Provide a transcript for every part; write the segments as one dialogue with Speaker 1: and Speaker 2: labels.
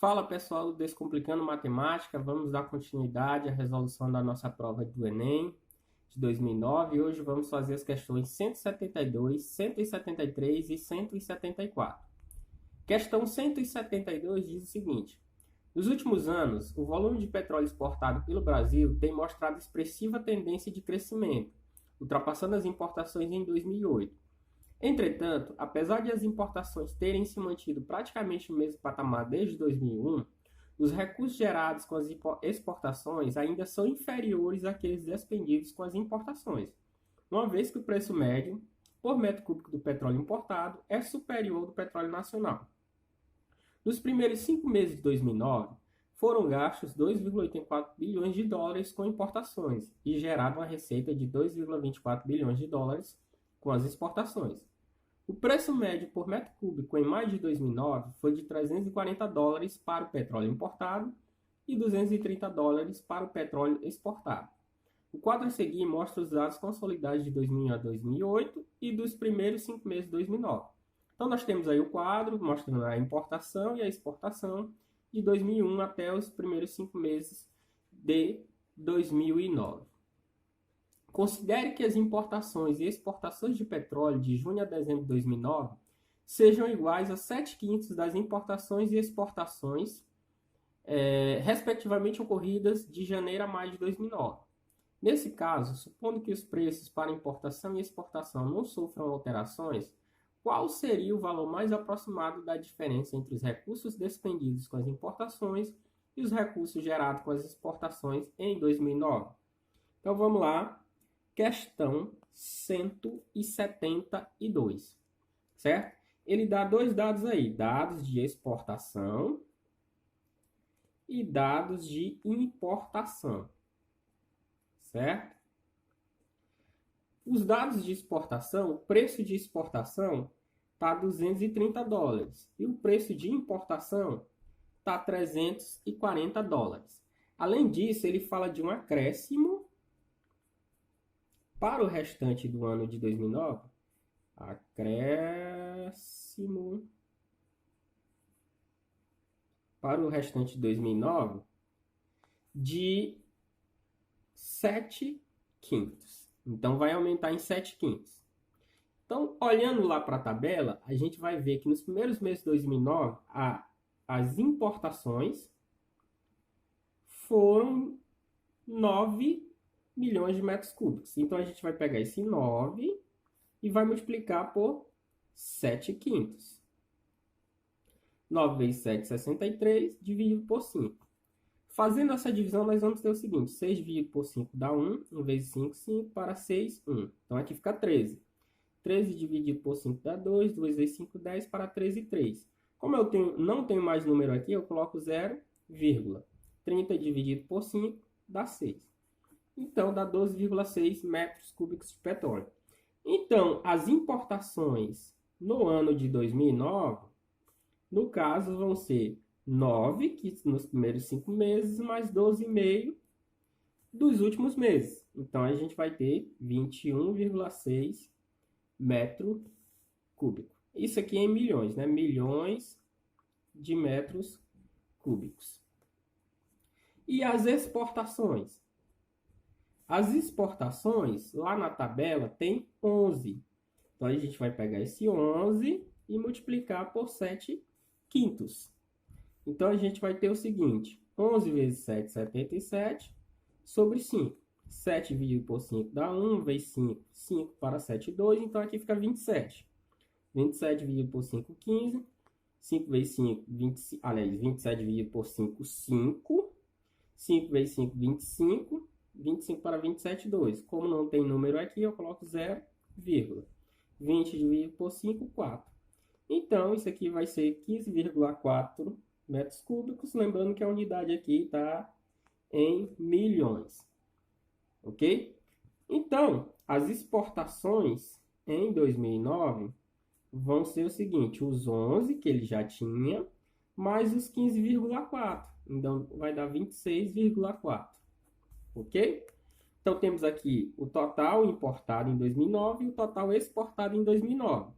Speaker 1: Fala pessoal do Descomplicando Matemática, vamos dar continuidade à resolução da nossa prova do Enem de 2009 e hoje vamos fazer as questões 172, 173 e 174. Questão 172 diz o seguinte: nos últimos anos, o volume de petróleo exportado pelo Brasil tem mostrado expressiva tendência de crescimento, ultrapassando as importações em 2008. Entretanto, apesar de as importações terem se mantido praticamente no mesmo patamar desde 2001, os recursos gerados com as exportações ainda são inferiores àqueles despendidos com as importações, uma vez que o preço médio por metro cúbico do petróleo importado é superior ao do petróleo nacional. Nos primeiros 5 meses de 2009, foram gastos 2,84 bilhões de dólares com importações e gerado uma receita de 2,24 bilhões de dólares com as exportações. O preço médio por metro cúbico em maio de 2009 foi de 340 dólares para o petróleo importado e 230 dólares para o petróleo exportado. O quadro a seguir mostra os dados consolidados de 2001 a 2008 e dos primeiros 5 meses de 2009. Então, nós temos aí o quadro mostrando a importação e a exportação de 2001 até os primeiros 5 meses de 2009. Considere que as importações e exportações de petróleo de junho a dezembro de 2009 sejam iguais a 7/5 das importações e exportações, respectivamente ocorridas de janeiro a maio de 2009. Nesse caso, supondo que os preços para importação e exportação não sofram alterações, qual seria o valor mais aproximado da diferença entre os recursos despendidos com as importações e os recursos gerados com as exportações em 2009? Então, vamos lá. Questão 172, certo? Ele dá dois dados aí, dados de exportação e dados de importação, certo? Os dados de exportação, o preço de exportação está 230 dólares e o preço de importação está 340 dólares. Além disso, ele fala de um acréscimo para o restante do ano de 2009, acréscimo para o restante de 2009 de 7/5. Então, vai aumentar em 7/5. Então, olhando lá para a tabela, a gente vai ver que nos primeiros meses de 2009, as importações foram 9 milhões de metros cúbicos. Então, a gente vai pegar esse 9 e vai multiplicar por 7/5. 9 vezes 7, 63, dividido por 5. Fazendo essa divisão, nós vamos ter o seguinte: 6 dividido por 5 dá 1, 1 vezes 5, 5, para 6, 1. Então, aqui fica 13. 13 dividido por 5 dá 2, 2 vezes 5, 10, para 13, 3. Como eu não tenho mais número aqui, eu coloco 0, 30 dividido por 5 dá 6. Então, dá 12,6 metros cúbicos de petróleo. Então, as importações no ano de 2009, no caso, vão ser 9, que nos primeiros 5 meses, mais 12,5 dos últimos meses. Então, a gente vai ter 21,6 metro cúbico. Isso aqui é em milhões, né? Milhões de metros cúbicos. E as exportações? As exportações, lá na tabela, tem 11. Então, a gente vai pegar esse 11 e multiplicar por 7/5. Então, a gente vai ter o seguinte: 11 vezes 7, 77, sobre 5. 7 dividido por 5 dá 1, vezes 5, 5 para 7, 2. Então, aqui fica 27. 27 dividido por 5, 15. 5 vezes 5, 20, aliás, 27 dividido por 5, 5. 5 vezes 5, 25. 25 para 27, 2. Como não tem número aqui, eu coloco 0, 20 dividido por 5, 4. Então, isso aqui vai ser 15,4 metros cúbicos. Lembrando que a unidade aqui está em milhões. Ok? Então, as exportações em 2009 vão ser o seguinte: os 11 que ele já tinha, mais os 15,4. Então, vai dar 26,4. Ok? Então, temos aqui o total importado em 2009 e o total exportado em 2009.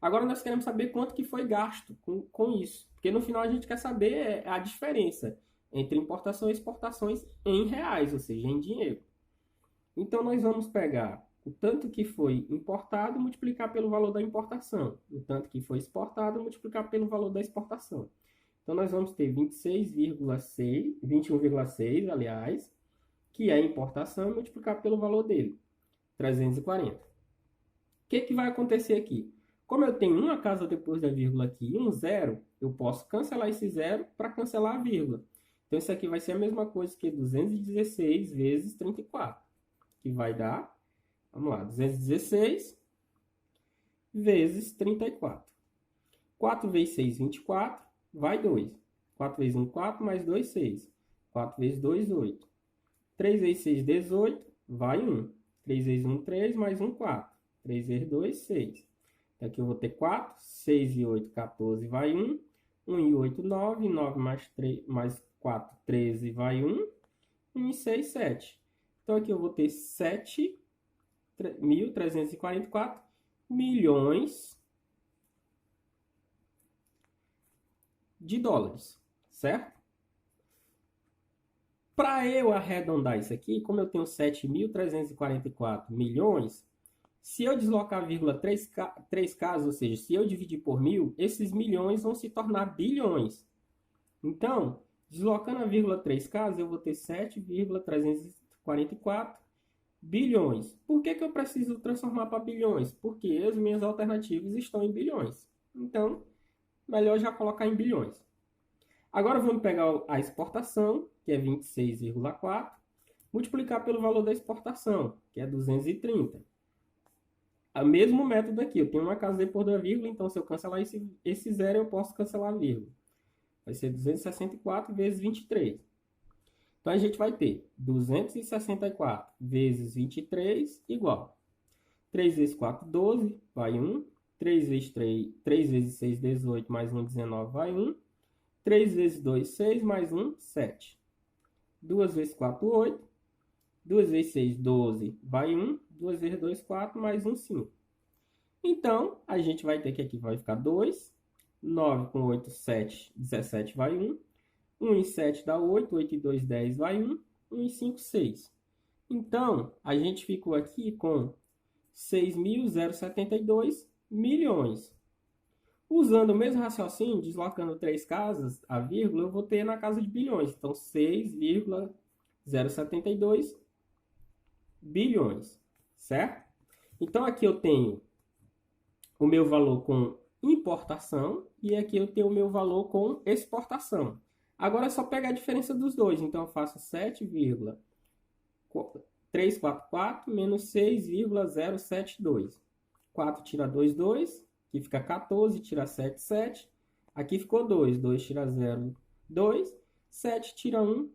Speaker 1: Agora nós queremos saber quanto que foi gasto com isso. Porque no final a gente quer saber a diferença entre importação e exportações em reais, ou seja, em dinheiro. Então nós vamos pegar o tanto que foi importado e multiplicar pelo valor da importação. O tanto que foi exportado e multiplicar pelo valor da exportação. Então nós vamos ter 26,6, 21,6, aliás, que é a importação, e multiplicar pelo valor dele, 340. O que vai acontecer aqui? Como eu tenho uma casa depois da vírgula aqui e um zero, eu posso cancelar esse zero para cancelar a vírgula. Então isso aqui vai ser a mesma coisa que 216 vezes 34, que vai dar, vamos lá, 216 vezes 34. 4 vezes 6, 24, vai 2. 4 vezes 1, 4, mais 2, 6. 4 vezes 2, 8. 3 vezes 6, 18, vai 1. 3 vezes 1, 3, mais 1, 4. 3 vezes 2, 6. Então aqui eu vou ter 4, 6 e 8, 14, vai 1. 1 e 8, 9. 9 mais 3, mais 4, 13, vai 1. 1 e 6, 7. Então aqui eu vou ter 7.344 milhões de dólares, certo? Para eu arredondar isso aqui, como eu tenho 7.344 milhões, se eu deslocar a vírgula 3 casas, ou seja, se eu dividir por 1.000, esses milhões vão se tornar bilhões. Então, deslocando a vírgula 3 casas, eu vou ter 7,344 bilhões. Por que eu preciso transformar para bilhões? Porque as minhas alternativas estão em bilhões. Então, melhor já colocar em bilhões. Agora vamos pegar a exportação, que é 26,4, multiplicar pelo valor da exportação, que é 230. O mesmo método aqui, eu tenho uma casa depois da vírgula, então se eu cancelar esse zero, eu posso cancelar a vírgula. Vai ser 264 vezes 23. Então a gente vai ter 264 vezes 23 igual 3 vezes 4, 12, vai 1. 3 vezes 6, 18, mais 1, 19, vai 1. 3 vezes 2, 6, mais 1, 7. 2 vezes 4, 8. 2 vezes 6, 12, vai 1. 2 vezes 2, 4, mais 1, 5. Então, a gente vai ter que aqui vai ficar 2. 9 com 8, 7. 17 vai 1. 1 e 7 dá 8. 8 e 2, 10 vai 1. 1 e 5, 6. Então, a gente ficou aqui com 6.072 milhões. Usando o mesmo raciocínio, deslocando 3 casas, a vírgula, eu vou ter na casa de bilhões. Então, 6,072 bilhões, certo? Então, aqui eu tenho o meu valor com importação e aqui eu tenho o meu valor com exportação. Agora é só pegar a diferença dos dois. Então, eu faço 7,344 menos 6,072. 4 tira 2, 2. Aqui fica 14, tira 7, 7. Aqui ficou 2. 2 tira 0, 2. 7 tira 1.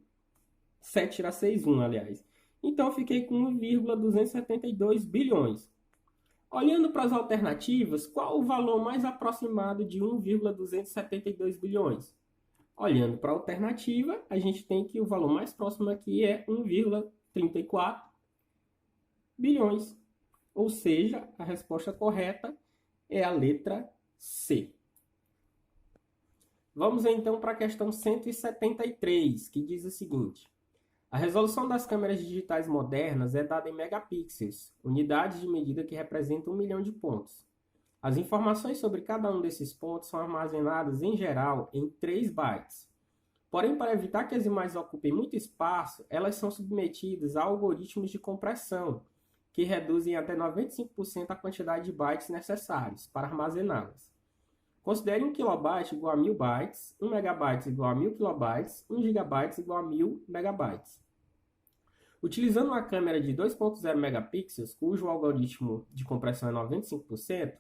Speaker 1: 7 tira 6, 1, aliás. Então, eu fiquei com 1,272 bilhões. Olhando para as alternativas, qual o valor mais aproximado de 1,272 bilhões? Olhando para a alternativa, a gente tem que o valor mais próximo aqui é 1,34 bilhões. Ou seja, a resposta correta é a letra C. Vamos então para a questão 173, que diz o seguinte. A resolução das câmeras digitais modernas é dada em megapixels, unidades de medida que representam 1 milhão de pontos. As informações sobre cada um desses pontos são armazenadas, em geral, em 3 bytes. Porém, para evitar que as imagens ocupem muito espaço, elas são submetidas a algoritmos de compressão, que reduzem até 95% a quantidade de bytes necessários para armazená-las. Considere 1 kilobyte igual a 1000 bytes, 1 megabyte igual a 1000 kilobytes, 1 gigabyte igual a 1000 megabytes. Utilizando uma câmera de 2.0 megapixels, cujo algoritmo de compressão é 95%,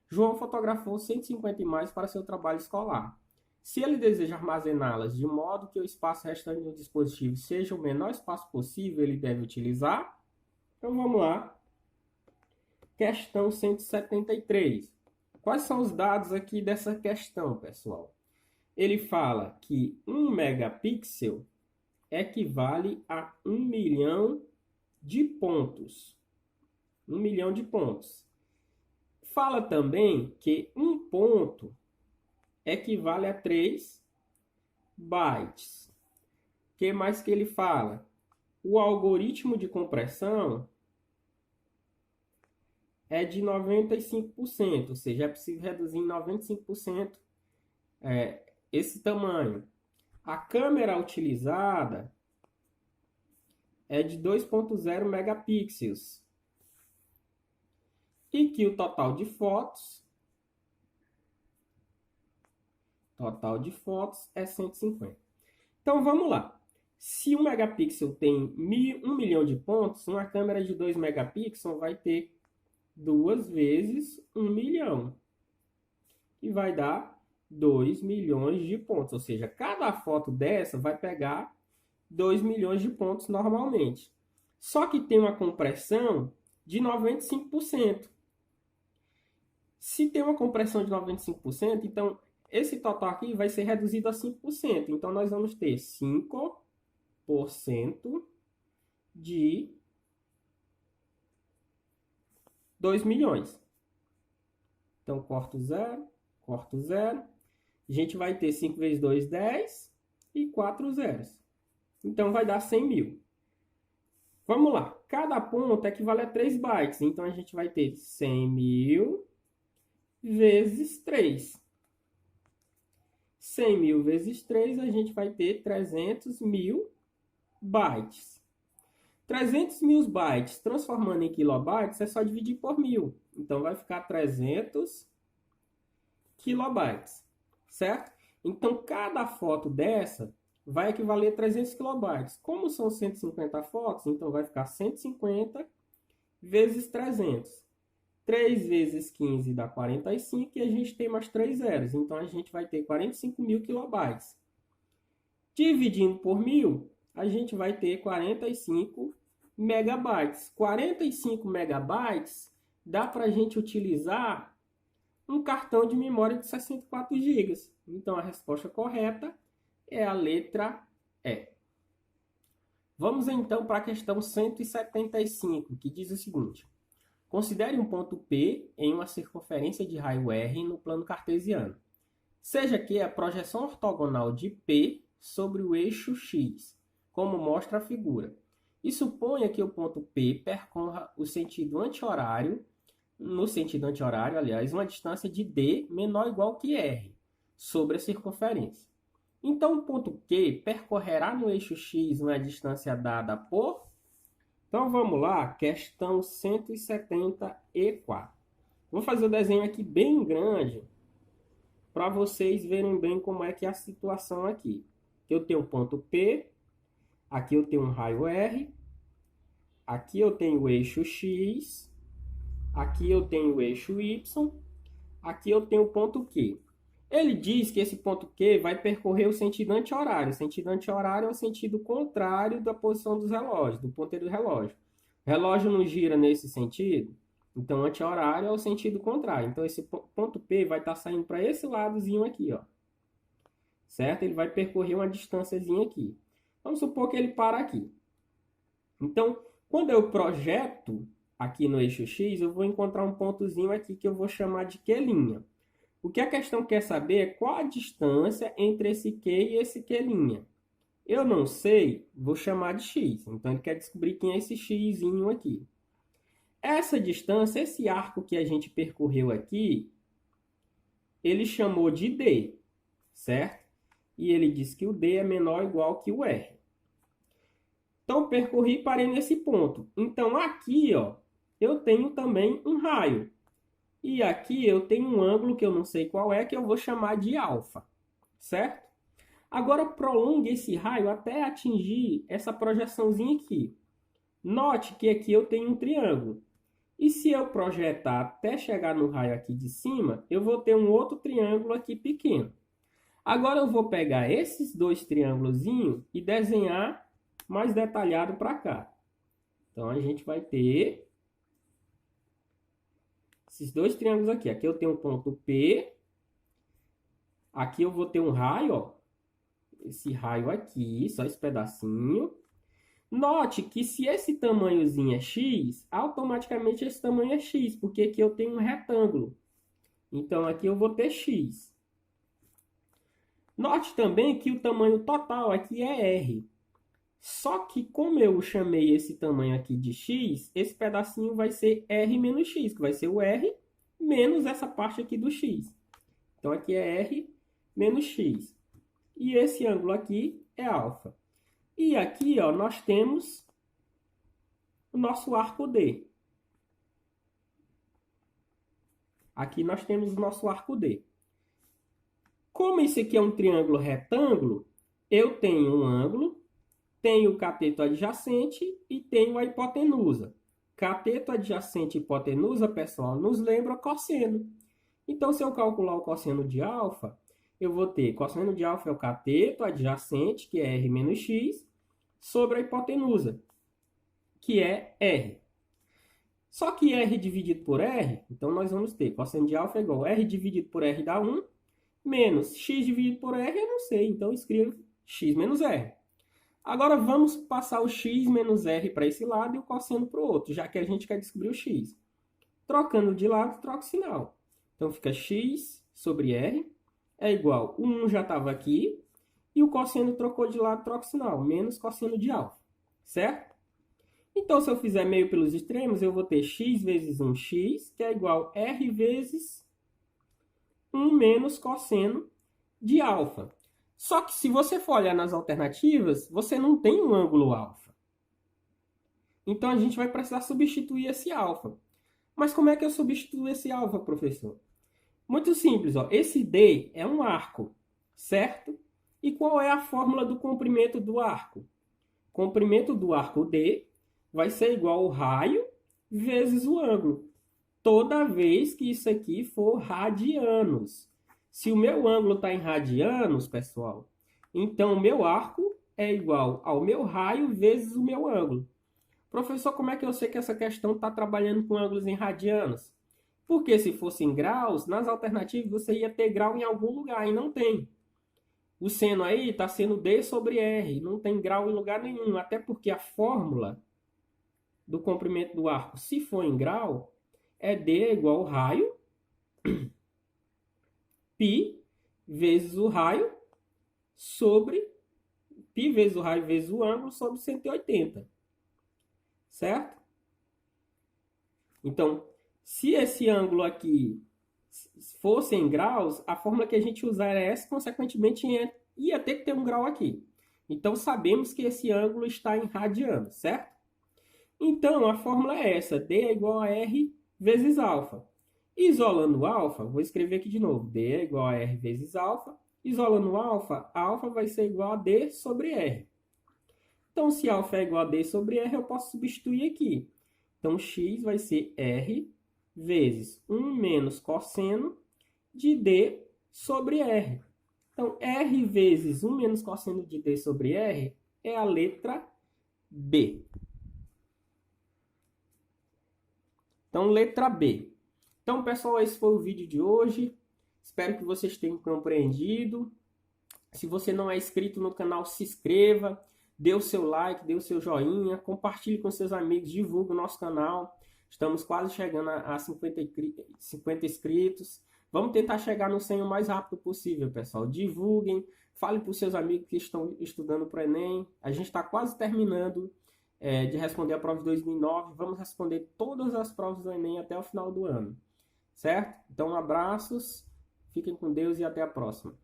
Speaker 1: João fotografou 150 imagens para seu trabalho escolar. Se ele deseja armazená-las de modo que o espaço restante do dispositivo seja o menor espaço possível, ele deve utilizar... Então vamos lá. Questão 173. Quais são os dados aqui dessa questão, pessoal? Ele fala que 1 megapixel equivale a 1 milhão de pontos. 1 milhão de pontos. Fala também que um ponto equivale a 3 bytes. O que mais que ele fala? O algoritmo de compressão é de 95%, ou seja, é possível reduzir em 95% esse tamanho. A câmera utilizada é de 2.0 megapixels. E que o total de fotos é 150. Então, vamos lá. Se 1 megapixel tem 1 milhão de pontos, uma câmera de 2 megapixels vai ter 2 vezes 1 milhão. E vai dar 2 milhões de pontos. Ou seja, cada foto dessa vai pegar 2 milhões de pontos normalmente. Só que tem uma compressão de 95%. Se tem uma compressão de 95%, então esse total aqui vai ser reduzido a 5%. Então, nós vamos ter 5% de 2 milhões. Então, corto 0, corto 0. A gente vai ter 5 vezes 2, 10 e 4 zeros. Então, vai dar 100 mil. Vamos lá. Cada ponto equivale a 3 bytes. Então, a gente vai ter 100 mil vezes 3. 100 mil vezes 3, a gente vai ter 300 mil bytes. 300 mil bytes transformando em kilobytes é só dividir por 1000. Então, vai ficar 300 kilobytes, certo? Então, cada foto dessa vai equivaler a 300 kilobytes. Como são 150 fotos, então vai ficar 150 vezes 300. 3 vezes 15 dá 45 e a gente tem mais 3 zeros. Então, a gente vai ter 45 mil kilobytes. Dividindo por 1000, a gente vai ter 45 megabytes. 45 megabytes dá para a gente utilizar um cartão de memória de 64 GB. Então, a resposta correta é a letra E. Vamos então para a questão 175, que diz o seguinte. Considere um ponto P em uma circunferência de raio R no plano cartesiano. Seja que a projeção ortogonal de P sobre o eixo X, como mostra a figura. E suponha que o ponto P percorra o sentido anti-horário, aliás, uma distância de D menor ou igual que R, sobre a circunferência. Então, o ponto Q percorrerá no eixo X uma distância dada por... Então, vamos lá, questão 174. Vou fazer o desenho aqui bem grande, para vocês verem bem como é que é a situação aqui. Eu tenho o ponto P, aqui eu tenho um raio R, aqui eu tenho o eixo X, aqui eu tenho o eixo Y, aqui eu tenho o ponto Q. Ele diz que esse ponto Q vai percorrer o sentido anti-horário. O sentido anti-horário é o sentido contrário da posição dos relógios, do ponteiro do relógio. O relógio não gira nesse sentido, então anti-horário é o sentido contrário. Então esse ponto P vai estar saindo para esse ladozinho aqui, ó. Certo? Ele vai percorrer uma distânciazinha aqui. Vamos supor que ele para aqui. Então, quando eu projeto aqui no eixo X, eu vou encontrar um pontozinho aqui que eu vou chamar de Q'. O que a questão quer saber é qual a distância entre esse Q e esse Q'. Eu não sei, vou chamar de X. Então, ele quer descobrir quem é esse Xzinho aqui. Essa distância, esse arco que a gente percorreu aqui, ele chamou de D, certo? E ele diz que o D é menor ou igual que o R. Então, percorri e parei nesse ponto. Então, aqui, ó, eu tenho também um raio. E aqui eu tenho um ângulo que eu não sei qual é, que eu vou chamar de alfa, certo? Agora, prolongue esse raio até atingir essa projeçãozinha aqui. Note que aqui eu tenho um triângulo. E se eu projetar até chegar no raio aqui de cima, eu vou ter um outro triângulo aqui pequeno. Agora eu vou pegar esses dois triângulozinhos e desenhar mais detalhado para cá. Então, a gente vai ter esses dois triângulos aqui. Aqui eu tenho um ponto P. Aqui eu vou ter um raio, ó. Esse raio aqui, só esse pedacinho. Note que se esse tamanhozinho é x, automaticamente esse tamanho é x, porque aqui eu tenho um retângulo. Então, aqui eu vou ter x. Note também que o tamanho total aqui é r. Só que como eu chamei esse tamanho aqui de x, esse pedacinho vai ser r menos x, que vai ser o r menos essa parte aqui do x. Então, aqui é r menos x. E esse ângulo aqui é alfa. E aqui, ó, nós temos o nosso arco D. Aqui nós temos o nosso arco D. Como esse aqui é um triângulo retângulo, eu tenho um ângulo, tenho o cateto adjacente e tenho a hipotenusa. Cateto adjacente e hipotenusa, pessoal, nos lembra cosseno. Então, se eu calcular o cosseno de alfa, eu vou ter cosseno de alfa é o cateto adjacente, que é r menos x, sobre a hipotenusa, que é r. Só que r dividido por r, então nós vamos ter cosseno de alfa é igual a r dividido por r dá 1, menos x dividido por r, eu não sei, então eu escrevo x menos r. Agora vamos passar o x menos r para esse lado e o cosseno para o outro, já que a gente quer descobrir o x. Trocando de lado, troca o sinal. Então fica x sobre r é igual, o 1 já estava aqui, e o cosseno trocou de lado, troca o sinal, menos cosseno de alfa, certo? Então, se eu fizer meio pelos extremos, eu vou ter x vezes 1x, que é igual a r vezes 1 menos cosseno de alfa. Só que se você for olhar nas alternativas, você não tem um ângulo alfa. Então, a gente vai precisar substituir esse alfa. Mas como é que eu substituo esse alfa, professor? Muito simples, ó. Esse D é um arco, certo? E qual é a fórmula do comprimento do arco? Comprimento do arco D vai ser igual ao raio vezes o ângulo. Toda vez que isso aqui for radianos. Se o meu ângulo está em radianos, pessoal, então o meu arco é igual ao meu raio vezes o meu ângulo. Professor, como é que eu sei que essa questão está trabalhando com ângulos em radianos? Porque se fosse em graus, nas alternativas você ia ter grau em algum lugar e não tem. O seno aí está sendo D sobre R, não tem grau em lugar nenhum, até porque a fórmula do comprimento do arco, se for em grau, é D igual ao raio, π vezes o raio sobre, π vezes o raio vezes o ângulo sobre 180, certo? Então, se esse ângulo aqui fosse em graus, a fórmula que a gente usar é essa, consequentemente ia ter que ter um grau aqui. Então, sabemos que esse ângulo está em radianos, certo? Então, a fórmula é essa, D é igual a R vezes alfa. Isolando alfa, vou escrever aqui de novo, D é igual a R vezes alfa. Isolando alfa, alfa vai ser igual a D sobre R. Então, se alfa é igual a D sobre R, eu posso substituir aqui. Então, x vai ser R vezes 1 menos cosseno de D sobre R. Então, R vezes 1 menos cosseno de D sobre R é a letra B. Então, letra B. Então, pessoal, esse foi o vídeo de hoje. Espero que vocês tenham compreendido. Se você não é inscrito no canal, se inscreva. Dê o seu like, dê o seu joinha. Compartilhe com seus amigos, divulgue o nosso canal. Estamos quase chegando a 50 inscritos. Vamos tentar chegar no 100 o mais rápido possível, pessoal. Divulguem. Fale para os seus amigos que estão estudando para o Enem. A gente está quase terminando de responder a prova de 2009. Vamos responder todas as provas do Enem até o final do ano. Certo? Então, abraços, fiquem com Deus e até a próxima.